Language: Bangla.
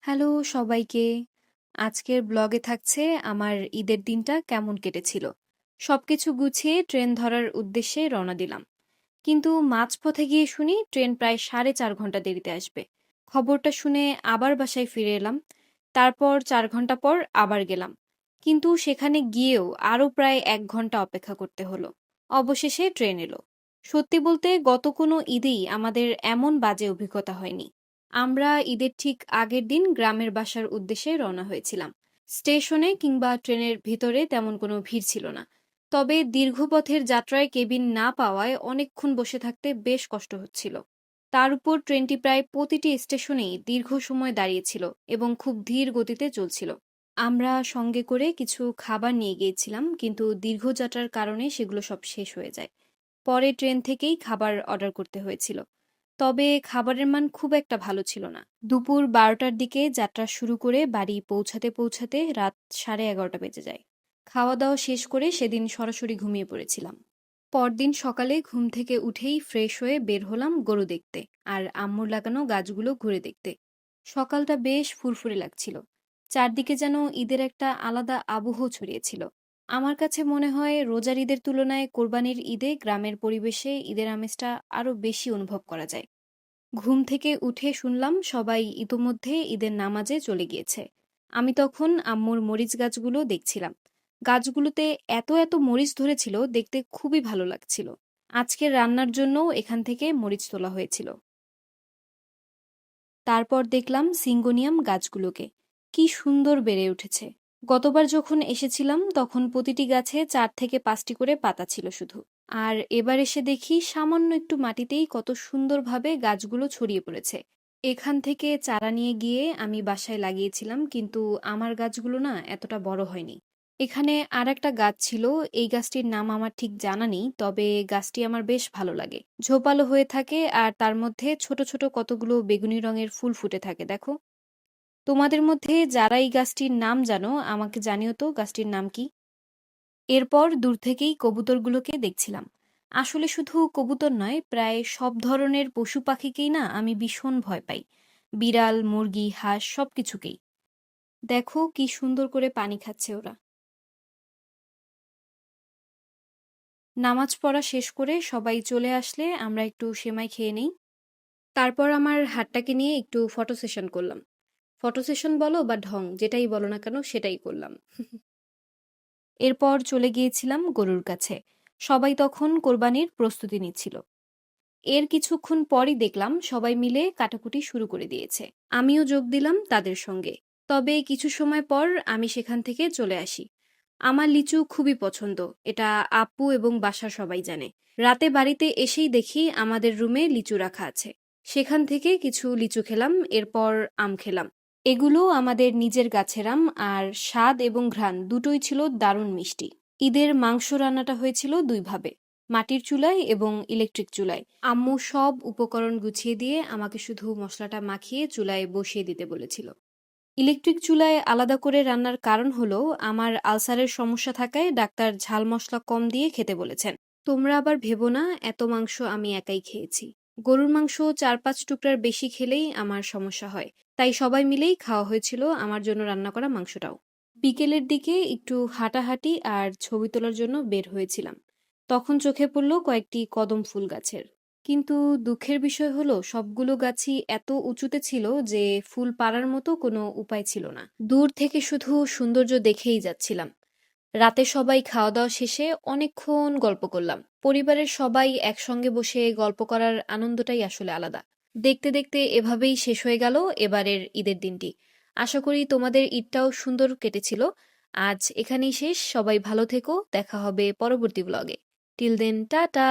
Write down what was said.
হ্যালো সবাইকে। আজকের ব্লগে থাকছে আমার ঈদের দিনটা কেমন কেটেছিল। সবকিছু গুছিয়ে ট্রেন ধরার উদ্দেশ্যে রওনা দিলাম। কিন্তু মাঝপথে গিয়ে শুনি ট্রেন প্রায় 4.5 ঘন্টা দেরিতে আসবে। খবরটা শুনে আবার বাসায় ফিরে এলাম। তারপর 4 ঘন্টা পর আবার গেলাম। কিন্তু সেখানে গিয়েও আরও প্রায় 1 ঘন্টা অপেক্ষা করতে হলো। অবশেষে ট্রেন এলো। সত্যি বলতে গত কোনো ঈদেই আমাদের এমন বাজে অভিজ্ঞতা হয়নি। আমরা ঈদের ঠিক আগের দিন গ্রামের বাসার উদ্দেশ্যে রওনা হয়েছিলাম। স্টেশনে কিংবা ট্রেনের ভিতরে তেমন কোনো ভিড় ছিল না। তবে দীর্ঘ পথের যাত্রায় কেবিন না পাওয়ায় অনেকক্ষণ বসে থাকতে বেশ কষ্ট হচ্ছিল। তার উপর ট্রেনটি প্রায় প্রতিটি স্টেশনেই দীর্ঘ সময় দাঁড়িয়েছিল এবং খুব ধীর গতিতে চলছিল। আমরা সঙ্গে করে কিছু খাবার নিয়ে গিয়েছিলাম, কিন্তু দীর্ঘ যাত্রার কারণে সেগুলো সব শেষ হয়ে যায়। পরে ট্রেন থেকেই খাবার অর্ডার করতে হয়েছিল। তবে খাবারের মান খুব একটা ভালো ছিল না। দুপুর 12টার দিকে যাত্রা শুরু করে বাড়ি পৌঁছাতে পৌঁছাতে রাত 11:30 বেজে যায়। খাওয়া দাওয়া শেষ করে সেদিন সরাসরি ঘুমিয়ে পড়েছিলাম। পরদিন সকালে ঘুম থেকে উঠেই ফ্রেশ হয়ে বের হলাম গরু দেখতে আর আম্মুর লাগানো গাছগুলো ঘুরে দেখতে। সকালটা বেশ ফুরফুরে লাগছিল। চারদিকে যেন ঈদের একটা আলাদা আবহ ছড়িয়েছিল। আমার কাছে মনে হয় রোজার ঈদের তুলনায় কোরবানির ঈদে গ্রামের পরিবেশে ঈদের আমেজটা আরো বেশি অনুভব করা যায়। ঘুম থেকে উঠে শুনলাম সবাই ইতোমধ্যে ঈদের নামাজে চলে গিয়েছে। আমি তখন আম্মুর মরিচ গাছগুলো দেখছিলাম। গাছগুলোতে এত এত মরিচ ধরেছিল, দেখতে খুবই ভালো লাগছিল। আজকের রান্নার জন্যও এখান থেকে মরিচ তোলা হয়েছিল। তারপর দেখলাম সিঙ্গোনিয়াম গাছগুলোকে। কি সুন্দর বেড়ে উঠেছে! গতবার যখন এসেছিলাম তখন প্রতিটি গাছে 4 থেকে 5টি করে পাতা ছিল শুধু। আর এবার এসে দেখি সামান্য একটু মাটিতেই কত সুন্দরভাবে গাছগুলো ছড়িয়ে পড়েছে। এখান থেকে চারা নিয়ে গিয়ে আমি বাসায় লাগিয়েছিলাম, কিন্তু আমার গাছগুলো না এতটা বড় হয়নি। এখানে আর একটা গাছ ছিল, এই গাছটির নাম আমার ঠিক জানা নেই, তবে গাছটি আমার বেশ ভালো লাগে। ঝোপালো হয়ে থাকে আর তার মধ্যে ছোট ছোট কতগুলো বেগুনি রঙের ফুল ফুটে থাকে, দেখো। তোমাদের মধ্যে যারা এই গাছটির নাম জানো আমাকে জানিও তো গাছটির নাম কি। এরপর দূর থেকেই কবুতরগুলোকে দেখছিলাম। আসলে শুধু কবুতর নয়, প্রায় সব ধরনের পশু পাখিকেই না আমি ভীষণ ভয় পাই। বিড়াল, মুরগি, হাঁস সবকিছুকেই। দেখো কি সুন্দর করে পানি খাচ্ছে ওরা। নামাজ পড়া শেষ করে সবাই চলে আসলে আমরা একটু সেমাই খেয়ে নেই। তারপর আমার হাতটাকে নিয়ে একটু ফটো সেশন করলাম। ফটো সেশন বলো বা ঢং, যেটাই বলো না কেন সেটাই করলাম। এরপর চলে গিয়েছিলাম গরুর কাছে। সবাই তখন কোরবানির প্রস্তুতি নিচ্ছিল। এর কিছুক্ষণ পরই দেখলাম সবাই মিলে কাটাকুটি শুরু করে দিয়েছে। আমিও যোগ দিলাম তাদের সঙ্গে। তবে কিছু সময় পর আমি সেখান থেকে চলে আসি। আমার লিচু খুবই পছন্দ, এটা আপু এবং বাসার সবাই জানে। রাতে বাড়িতে এসেই দেখি আমাদের রুমে লিচু রাখা আছে। সেখান থেকে কিছু লিচু খেলাম, এরপর আম খেলাম। এগুলো আমাদের নিজের গাছের আম, আর স্বাদ এবং ঘ্রাণ দুটোই ছিল দারুণ মিষ্টি। ঈদের মাংস রান্নাটা হয়েছিল দুইভাবে, মাটির চুলায় এবং ইলেকট্রিক চুলায়। আম্মু সব উপকরণ গুছিয়ে দিয়ে আমাকে শুধু মশলাটা মাখিয়ে চুলায় বসিয়ে দিতে বলেছিল। ইলেকট্রিক চুলায় আলাদা করে রান্নার কারণ হলো আমার আলসারের সমস্যা থাকায় ডাক্তার ঝাল মশলা কম দিয়ে খেতে বলেছেন। তোমরা আবার ভেবো না এত মাংস আমি একাই খেয়েছি। গরুর মাংস 4-5 টুকরার বেশি খেলেই আমার সমস্যা হয়, তাই সবাই মিলেই খাওয়া হয়েছিল আমার জন্য রান্না করা মাংসটাও। বিকেলের দিকে একটু হাঁটাহাঁটি আর ছবি তোলার জন্য বের হয়েছিলাম। তখন চোখে পড়ল কয়েকটি কদম ফুল গাছের। কিন্তু দুঃখের বিষয় হলো সবগুলো গাছই এত উঁচুতে ছিল যে ফুল পাড়ার মতো কোনো উপায় ছিল না। দূর থেকে শুধু সৌন্দর্য দেখেই যাচ্ছিলাম। রাতে সবাই খাওয়া দাওয়া শেষে অনেকক্ষণ গল্প করলাম। পরিবারের সবাই একসঙ্গে বসে গল্প করার আনন্দটাই আসলে আলাদা। দেখতে দেখতে এভাবেই শেষ হয়ে গেল এবারের ঈদের দিনটি। আশা করি তোমাদের ঈদটাও সুন্দর কেটেছিল। আজ এখানেই শেষ, সবাই ভালো থেকো, দেখা হবে পরবর্তী ব্লগে। Till then, tata.